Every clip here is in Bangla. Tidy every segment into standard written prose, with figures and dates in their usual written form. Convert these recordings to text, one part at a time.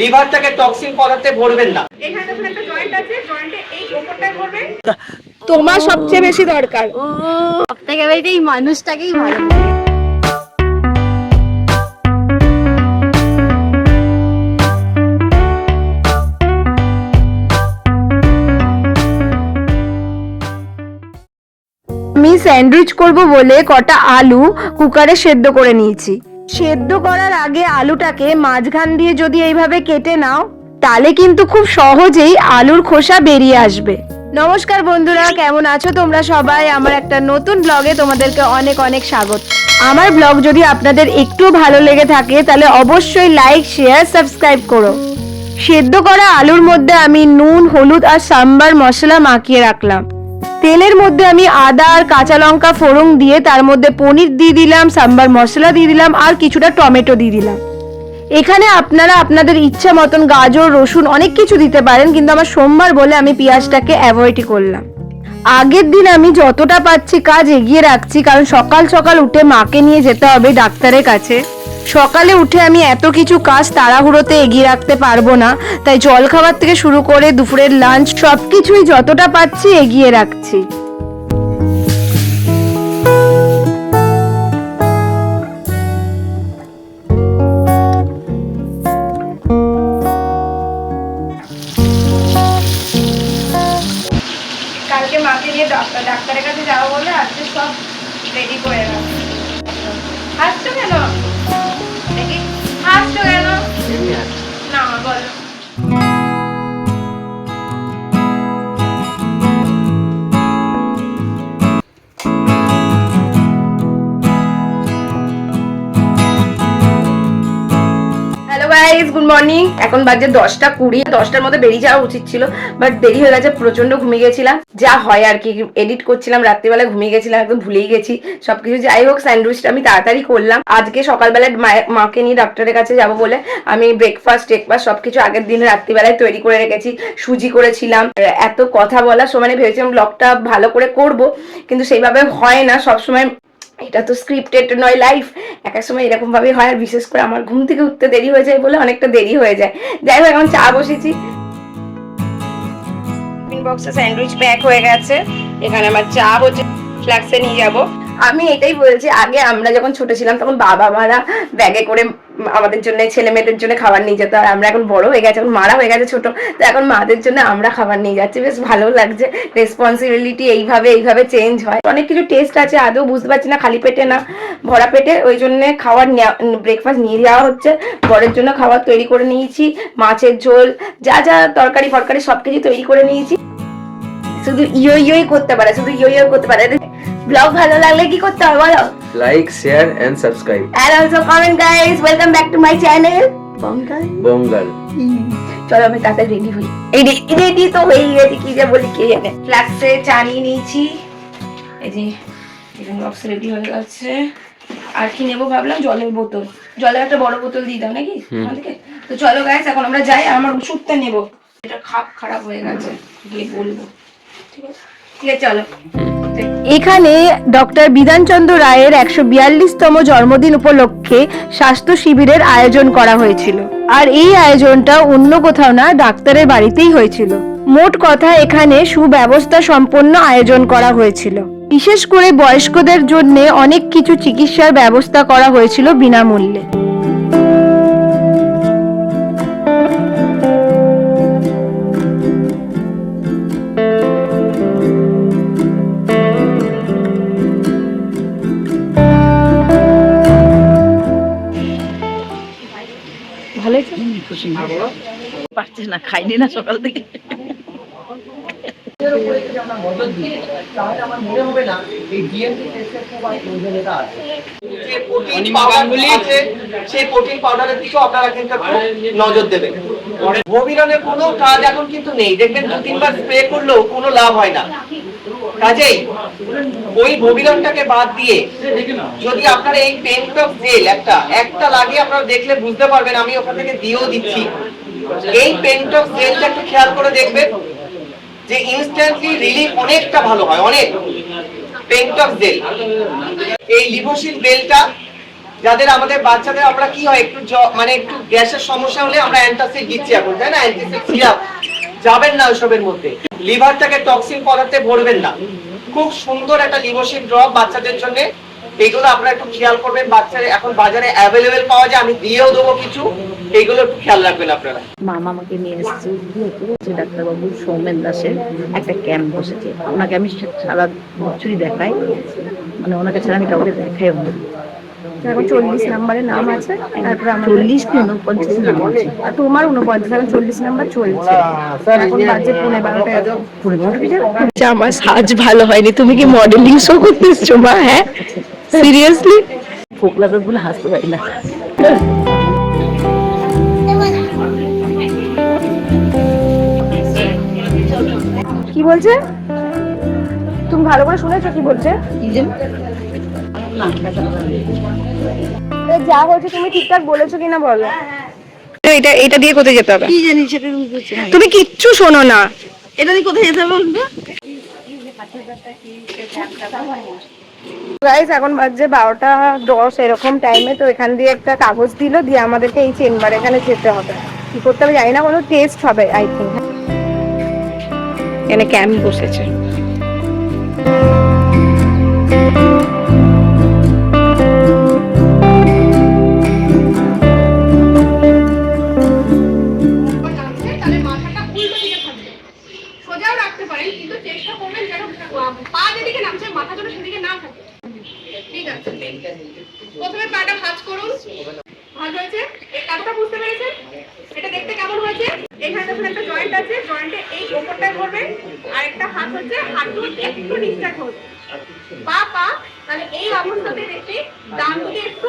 লিভারটাকে টক্সিন পদার্থে ভরবেন না। এখানে দেখুন একটা জয়েন্ট আছে, জয়েন্টে এই ওপরটায় ভরবেন। তোমার সবচেয়ে বেশি দরকার সবথেকে বেশি এই মানুষটাকেই ভালো। আমি স্যান্ডউইচ করব বলে কটা আলু কুকারে সেদ্ধ করে নিয়েছি। সেদ্ধ করার আগে আলুটাকে মাঝখান দিয়ে যদি এইভাবে কেটে নাও তাহলে কিন্তু খুব সহজেই আলুর খোসা বেরিয়ে আসবে। নমস্কার বন্ধুরা, কেমন আছো তোমরা সবাই? আমার একটা নতুন ব্লগে তোমাদেরকে অনেক অনেক স্বাগত। আমার ব্লগ যদি আপনাদের একটু ভালো লেগে থাকে তাহলে অবশ্যই লাইক, শেয়ার, সাবস্ক্রাইব করো। সেদ্ধ করা আলুর মধ্যে আমি নুন, হলুদ আর সাম্বার মশলা মাখিয়ে রাখলাম। তেলের মধ্যে আমি আদা আর কাঁচা লঙ্কা ফোড়ন দিয়ে তার মধ্যে পনির দিয়ে দিলাম, সাম্বার মশলা দিয়ে দিলাম আর কিছুটা টমেটো দিয়ে দিলাম। এখানে আপনারা আপনাদের ইচ্ছা মতন গাজর, রসুন অনেক কিছু দিতে পারেন, কিন্তু আমার সোমবার বলে আমি পেঁয়াজটাকে অ্যাভয়েডই করলাম। আগের দিন আমি যতটা পাচ্ছি কাজ এগিয়ে রাখছি, কারণ সকাল সকাল উঠে মাকে নিয়ে যেতে হবে ডাক্তারের কাছে। সকালে উঠে আমি এত কিছু কাজ তাড়াহুড়োতে এগিয়ে রাখতে পারবো না, তাই জল খাবার থেকে শুরু করে দুপুরের লাঞ্চ সবকিছুই যতটা পাচ্ছি এগিয়ে রাখছি। কালকে মাকে নিয়ে ডাক্তারের কাছে যাবো বলে আজকে সব রেডি করে রাখছি। হাসছো কেন? দেখি হাসছো কেন? না বলো। Hello guys, good morning. এখন বাজে 10:20। 10টার মধ্যে বেরিয়ে যাওয়া উচিত ছিল, বাট দেরি হয়ে গেছে, প্রচন্ড ঘুমিয়ে গেছিলাম। যা হয় আর কি, এডিট করছিলাম রাত্রিবেলা, ঘুমিয়ে গেছিলাম, একদম ভুলেই গেছি সবকিছু। যাই হোক, স্যান্ডউইচটা আমি তাড়াতাড়ি করলাম। আজকে সকালবেলায় মাকে নিয়ে ডাক্তারের কাছে যাবো বলে আমি ব্রেকফাস্ট সবকিছু আগের দিন রাত্রিবেলায় তৈরি করে রেখেছি। সুজি করেছিলাম। এত কথা বলার সময় ভেবেছিলাম ব্লগটা ভালো করে করব, কিন্তু সেইভাবে হয় না সবসময়। এটা তো স্ক্রিপ্টেড নয়, লাইফ। এক এক সময় এরকম ভাবে হয়, আর বিশেষ করে আমার ঘুম থেকে উঠতে দেরি হয়ে যায় বলে অনেকটা দেরি হয়ে যায়। যাই হোক, এখন চা বসেছি। টিফিন বক্সে স্যান্ডউইচ প্যাক হয়ে গেছে। এখানে আমার চা হচ্ছে, ফ্ল্যাক্সে নিয়ে যাব। আমি এটাই বলছি, আগে আমরা যখন ছোট ছিলাম তখন বাবা মারা ব্যাগে করে আমাদের জন্য, ছেলে মেয়েদের জন্য খাবার নিয়ে যেত। আর আমরা এখন বড় হয়ে গেছে, এখন মারা হয়ে গেছে ছোট, তো এখন মাদের জন্য আমরা খাবার নিয়ে যাচ্ছি। বেশ ভালো লাগছে। রেসপন্সিবিলিটি এইভাবে চেঞ্জ হয়। অনেক কিছু টেস্ট আছে, আদৌ বুঝতে পারছি না, খালি পেটে না ভরা পেটে, ওই জন্য খাবার ব্রেকফাস্ট নিয়ে যাওয়া হচ্ছে। বরের জন্য খাবার তৈরি করে নিয়েছি, মাছের ঝোল, যা যা তরকারি ফরকারি সবকিছু তৈরি করে নিয়েছি। শুধু ইয়োই করতে পারে, শুধু ইয়োই করতে পারে। ব্লগ ভালো লাগলে কি করতে হবে বলো? Like, share and subscribe and also comment guys. Welcome back to my channel Bangal. চলো আমি তাতে রেডি হই। এই রেডি তো হয়ে গেছি, কি যে বলি কে জানে। ফ্লাক্সে চা নিয়ে নিয়েছি, এই যে টিফিন বক্স রেডি হয়ে গেছে। আর কি নেবো ভাবলাম, জলের বোতল, জলের একটা বড় বোতল দিয়ে দাও নাকি আমাদেরকে। তো চলো গাইস, এখন আমরা যাই। আর আমার ওষুধটা নেবো, এটা খারাপ হয়ে গেছে, গিয়ে বলবো। ঠিক আছে চলো। এখানে ডক্টর বিধানচন্দ্র রায়ের 142তম জন্মদিন উপলক্ষে স্বাস্থ্য শিবিরের আয়োজন করা হয়েছিল। আর এই আয়োজনটা অন্য কোথাও না, ডাক্তারের বাড়িতেই হয়েছিল। মোট কথা এখানে সুব্যবস্থা সম্পন্ন আয়োজন করা হয়েছিল। বিশেষ করে বয়স্কদের জন্য অনেক কিছু চিকিৎসার ব্যবস্থা করা হয়েছিল বিনামূল্যে। পারছে না, খাইনি না সকাল থেকে। নজর দেবেন। ভবিরনের কোনো কাজ এখন কিন্তু নেই, দেখবেন 2-3 বার স্প্রে করলেও কোনো লাভ হয় না। কাজেই ওই ভবিরনটাকে বাদ দিয়ে যদি আপনারা এই পেনটক্স জেল একটা লাগিয়ে আপনারা দেখলে বুঝতে পারবেন, আমি ওখান থেকে দিয়েও দিচ্ছি। এই পেনটক্স জেলটা একটু খেয়াল করে দেখবেন যে ইনস্ট্যান্টলি রিলিফ অনেকটা ভালো হয়, অনেক। পেনটক্স জেল, এই লিভোসিল বেলটা যাদের আমাদের বাচ্চাদের আমরা কি হয় একটু মানে একটু গ্যাসের সমস্যা হলে আমরা অ্যান্টাসিড দিচ্ছি এখন, তাই না? অ্যান্টাসিড সিরাপ যাবেন না ওসবের মধ্যে, লিভারটাকে টক্সিন পদার্থে ভরবেন না। খুব সুন্দর একটা লিভোসিন ড্রপ বাচ্চাদের জন্য, এইগুলো আপনারা একটু খেয়াল করবেন। বাচ্চাদের এখন বাজারে অ্যাভেলেবেল পাওয়া যায়, আমি দিয়েও দেবো কিছু, এইগুলো একটু খেয়াল রাখবেন আপনারা। মামা আমাকে নিয়ে এসেছে ডাক্তারবাবু সৌমেন দাসের একটা ক্যাম্প বসেছে। ওনাকে আমি সারা বছরই দেখাই, মানে ওনাকে ছাড়া আমি কাউকে দেখাই না। এখন 40 নম্বরের নাম আছে, তারপরে আমার 40 কি 49 নাম আছে। আর তোমার 49, এখন 40 নাম্বার চলছে। এখন বাজে 11:30। আমার সাজ ভালো হয়নি, তুমি কি মডেলিং শো করতে এসছো মা? হ্যাঁ সিরিয়াসলি? ফোকলা গুলো হাসতে পারি না। কি বলছে? তুমি ভালো করে শুনেছো কি বলছে? যা বলছে তুমি ঠিকঠাক বলেছো কিনা বলো। এটা দিয়ে কোথায় যেতে হবে? কি জানি সেটা বুঝতে না। তুমি কিচ্ছু শোনো না। এটা দিয়ে কোথায় যেতে হবে বলবে? গাইস এখন বাজে 12:10 এরকম টাইমে। তো এখান দিয়ে একটা কাগজ দিল, দিয়ে আমাদেরকে এই চেম্বার এখানে যেতে হবে। কি করতে হবে জানি না, কোনো টেস্ট হবে আই থিঙ্ক। এখানে ক্যাম্প বসেছে। প্রথমে পাটা ভাঁজ করুন। ভাঁজ হয়েছে, এই কাজটা বুঝতে পেরেছেন? এটা দেখতে কেমন হয়েছে? এখানে দেখুন একটা জয়েন্ট আছে, জয়েন্টে এই ওপরটায় ধরবেন, আর একটা হাত হচ্ছে হাঁটু একটু নিচটা ধরবে। পা তাহলে এই অবস্থাতে রেখে ডান দিকে একটু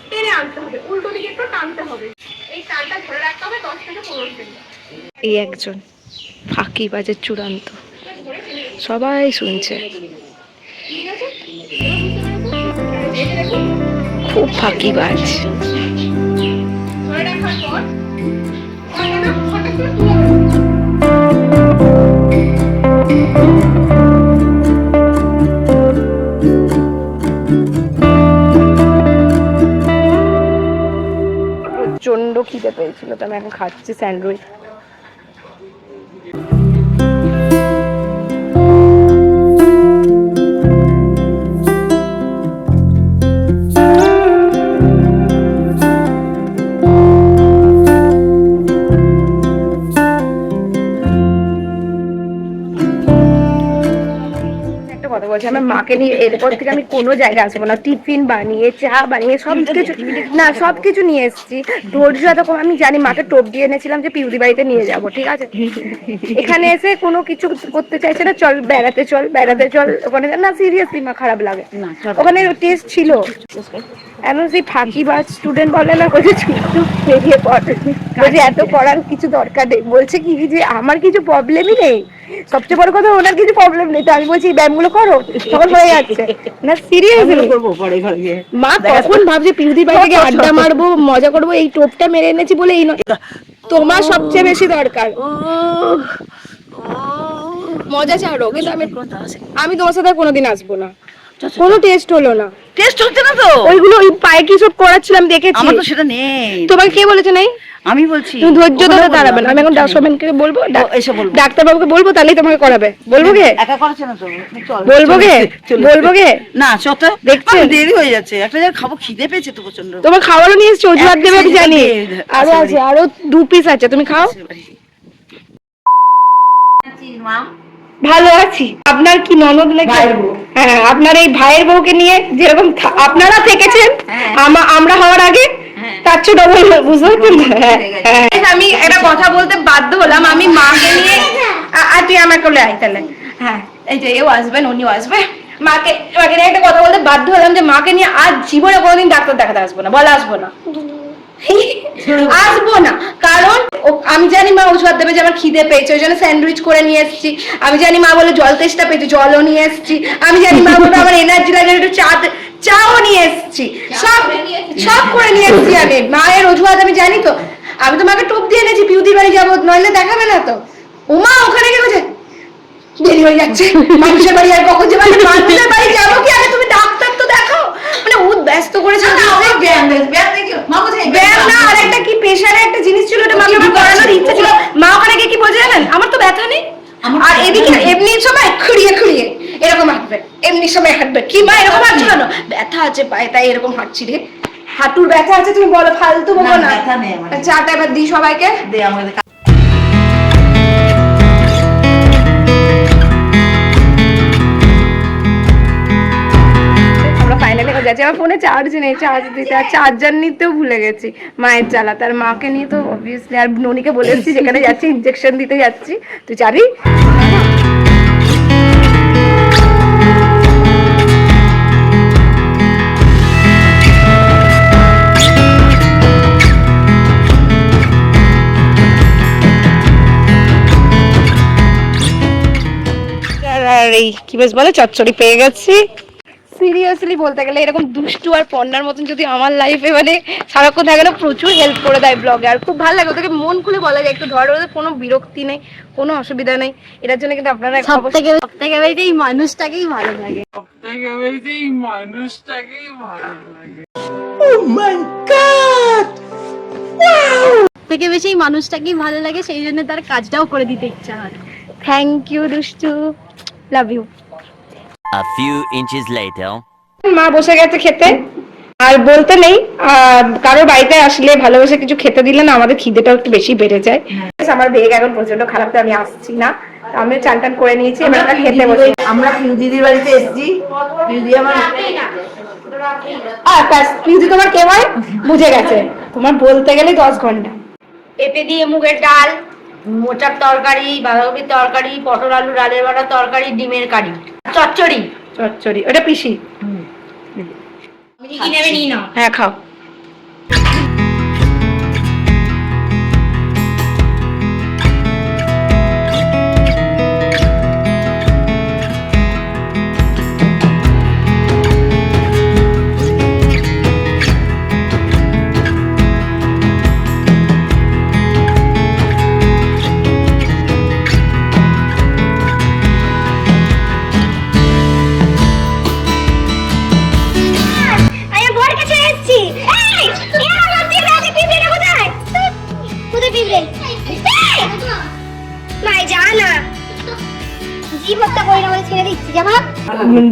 টেনে আনতে হবে, উল্টো দিকে একটু টানতে হবে। এই টানটা ধরে রাখতে হবে 10 থেকে 15 সেকেন্ড। এই একজন ফাঁকিবাজের চূড়ান্ত, সবাই শুনছে। ঠিক আছে? এই যে দেখুন খুব ফাঁকিবাজ। ধরে রাখার পর পাটাটা হঠাৎ করে তুলে দেবেন। প্রচন্ড খিদে পেয়েছিল, তো আমি এখন খাচ্ছি স্যান্ডউইচ। কথা বলছি, আমার মাকে নিয়ে এরপর থেকে আমি কোনো জায়গায় আসবো না। টিফিন বানিয়ে, চা বানিয়ে সবকিছু নিয়ে এসেছি। ধৈর্য এত, আমি জানি মাকে টোপ দিয়ে এনেছিলাম যে পিউদি বাড়িতে নিয়ে যাব, ঠিক আছে? এখানে এসে কোনো কিছু করতে চাইছে না। চল বেড়াতে চল ওখানে। না সিরিয়াসলি মা, খারাপ লাগে। ওখানে টেস্ট ছিল। এখন সেই ফাঁকিবাজ স্টুডেন্ট বলে না, বলছে চুপ বেরিয়ে পড়, বলছে এত পড়ার কিছু দরকার নেই। বলছে কি যে আমার কিছু প্রবলেমই নেই, সবচেয়ে বড় কথা ওনার কিছু প্রবলেম নেই। তো আমি বলছি এই ব্যায়ামগুলো করো, তখন হয়ে যাচ্ছে না। সিরিয়াসলি মা কখন ভাবছে পিউদি বাড়িতে গিয়ে আড্ডা মারবো, মজা করবো, এই টোপটা মেরে এনেছি বলে এই তোমার সবচেয়ে বেশি দরকার। মজা ছাড়ো, কিন্তু আমি তোমার সাথে কোনোদিন আসবো না। কোনো টেস্ট হলো না। টেস্ট হচ্ছে না তো? ওইগুলো ওই পায়ে কি সব করাচ্ছিলাম দেখেছি। আমার তো সেটা নেই। তোমাকে কে বলেছে নাই? আমি বলছি তুমি ধৈর্য ধরে দাঁড়াবে না। আমি এখন ডাক্তারবাবুকে বলবো, ডাক্তারবাবুকে বলবো, তাহলেই তোমাকে করাবে। বলবো গে? একা করাচ্ছে না তো? চল বলবো গে না, চত দেখছি দেরি হয়ে যাচ্ছে। একটা জায়গায় খাবো, খিদে পেয়েছে তো প্রচন্ড। তোমার খাবারও নিয়ে এসছি, অজুহাত দেবে আমি জানি। আরো আছে, আরো 2 পিস আছে, তুমি খাও। ভালো আছি। আপনার কি ননদ নাকি? হ্যাঁ, আপনার এই ভাইয়ের বউকে নিয়ে যেরকম আপনারা থেকেছেন আমরা হওয়ার আগে, তার চেয়ে ডবল, বুঝতে পারছেন? আমি একটা কথা বলতে বাধ্য হলাম। আমি মাকে নিয়ে, আর তুই আমার কোলে আয় তাহলে। হ্যাঁ, এই যে এও আসবেন, উনিও আসবে। মাকে নিয়ে একটা কথা বলতে বাধ্য হলাম যে মাকে নিয়ে আজ জীবনে কোনোদিন ডাক্তার দেখাতে আসবো না, বলা আসবো না। আসবো না, কারণ আমি জানি মা অজুহাত দেবে যে আমার খিদে পেয়েছে, ওই জন্য স্যান্ডউইচ করে নিয়ে এসেছি। আমি জানি মা বলে জল তেষ্টা পেয়েছে, জলও নিয়ে এসেছি। আমি জানি মা বলে আমার এনার্জি লাগে, একটু চাও নিয়ে এসেছি। সব করে নিয়ে এসেছি আমি। মায়ের অজুহাত আমি জানি তো। আমি তো মাকে টোপ দিয়ে এনেছি, পিউদির বাড়ি যাবো, নইলে দেখাবে না তো। ওমা ওখানে গেলে দেরি হয়ে যাচ্ছে, মানুষের বাড়ি আর কখন যাবে? মানুষের বাড়ি যাবো কি আগে? তুমি ডাক্তার তো দেখাও। মানে ও ব্যস্ত করেছে ব্যায়াম না, আর একটা কি প্রেশারে একটা জিনিস ছিল, ওটা মাকে আমার করানোর ইচ্ছা ছিল। মা ওখানে গিয়ে কি বলছে জানেন, আমার তো ব্যথা নেই, আর এদিকে এমনি সময় খুঁড়িয়ে খুঁড়িয়ে এরকম হাঁটবে, এমনি সময় হাঁটবে। কি মা এরকম হাঁটছো কেন? ব্যথা আছে পায়ে তাই এরকম হাঁটছি রে। হাঁটুর ব্যথা আছে তুমি বলো, ফালতু বলো না। চাটা এবার দিই সবাইকে। আমরা ফাইনালি যাচ্ছি, আমার ফোনে চার্জ নেই, চার্জ দিতে, আর চার্জার নিতেও ভুলে গেছি। মায়ের জ্বালা, তার মাকে নিয়ে তো অবভিয়াসলি, আর ননিকে বলে এসেছি যেখানে যাচ্ছি ইনজেকশন দিতে যাচ্ছি। তুই চারি আর এই কি বেশ বলে চচ্চড়ি পেয়ে গেছি। সিরিয়াসলি বলতে গেলে এরকম দুষ্টু আর পন্নার মতন যদি আমার লাইফে মানে সারাক্ষণ থাকে না, প্রচুর হেল্প করে দেয় ব্লগে, আর খুব ভালো লাগে ওদেরকে মন খুলে বলা যায় একটু ধর, ওদের কোনো বিরক্তি নেই, কোনো অসুবিধা নেই। এটার জন্য কিন্তু আপনারা সবথেকে বেশি এই মানুষটাকেই ভালো লাগে। থেকে বেশি এই মানুষটাকেই ভালো লাগে, সেই জন্য তার কাজটাও করে দিতে ইচ্ছা হয়। থ্যাংক ইউ দুষ্টু, love you. A few inches later. মা বসে গেছে খেতে, আর বলতে নেই কারোর বাড়িতে আসলে ভালোবেসে কিছু খেতে দিলে না আমাদের খিদেটাও একটু বেশি বেড়ে যায়। আমার বেগ এখন প্রচন্ড খারাপ, তো আমি আসছি না, আমি চান টান করে নিয়েছি, এবার আমরা খেতে বসে। আমরা পিউ দিদির বাড়িতে এসেছি, পিউদি আমার পিউজি তোমার কে হয় বুঝে গেছে, তোমার বলতে গেলে 10 ঘন্টা। পেঁপে দিয়ে মুগের ডাল, মোচার তরকারি, বাঁধাকপির তরকারি, পটল আলু ডালের বাটা তরকারি, ডিমের কারি, চচ্চড়ি। চচ্চড়ি ওটা পিসি। কি নেবে নিয়ে নাও। হ্যাঁ খাও।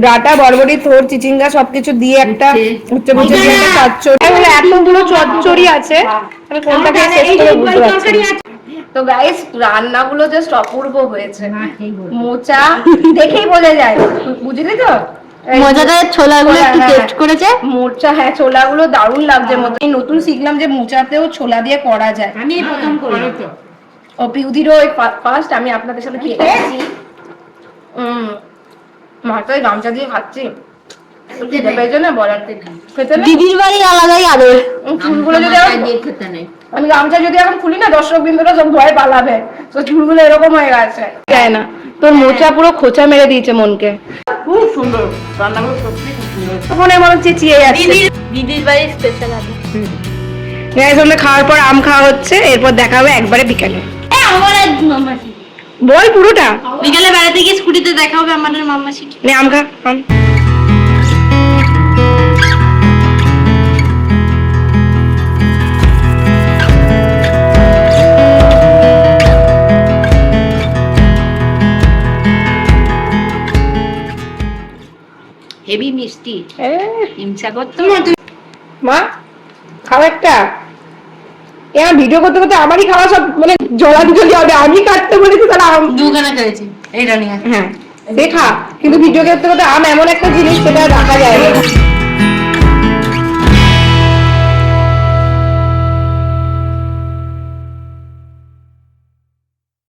ডাটা বরবটি থোর চিচিঙ্গা সবকিছু দিয়ে একটা উচ্চ চচ্চড়ি, এতগুলো চচ্চড়ি আছে, আমি কোনটাকে শেষ করে বুঝতে পারছি না। তো গাইস রান্নাগুলো জাস্ট অপূর্ব হয়েছে, মোচা দেখেই বোঝা যায়, বুঝলি তো? মজাদার ছোলাগুলো একটু টেস্ট করেছে। মোচা, হ্যাঁ ছোলাগুলো দারুণ লাগছে মতো। এই নতুন শিখলাম যে মোচাতেও ছোলা দিয়ে করা যায়। আমি প্রথম করি। ও পিউদিরও ফার্স্ট, আমি আপনাদের সাথে খেয়েছি। মাথায় গামছা দিয়ে খাচ্ছি, দিদির বাড়ি আলাদাই আদর। চুলগুলো যদি আমি গামছা যদি এখন খুলি না, দর্শক বিন্দুরা সব ভয় পালাবে, তো চুলগুলো এরকম হয়ে গেছে। তাই না, তোর মোচা পুরো খোঁচা মেরে দিয়েছে মনকে। খুব সুন্দর রান্নাগুলো, সত্যি খুব সুন্দর। তখন মনে চেঁচিয়ে যাচ্ছে। দিদির বাড়ির স্পেশাল আদর। আমরা খাওয়ার পর আম খাওয়া হচ্ছে, এরপর দেখা হবে একবারে বিকালে। আমার এক মামাসি বল পুরোটা। বিকালে বেড়াতে গিয়ে স্কুটিতে দেখা হবে আমাদের মামাসি। আম খা, আম। হেভি মিষ্টি, হিংসা করতো মা খাও একটা। এবার ভিডিও করতে করতে আমারই খাওয়া সব মানে জলাজলি হবে, আমি কাটতে বলেছি তাহলে আম দুখানা খেয়েছি এইটা নিয়ে। হ্যাঁ দেখা, কিন্তু ভিডিও করতে করতে আম এমন একটা জিনিস সেটা রাখা যায় না।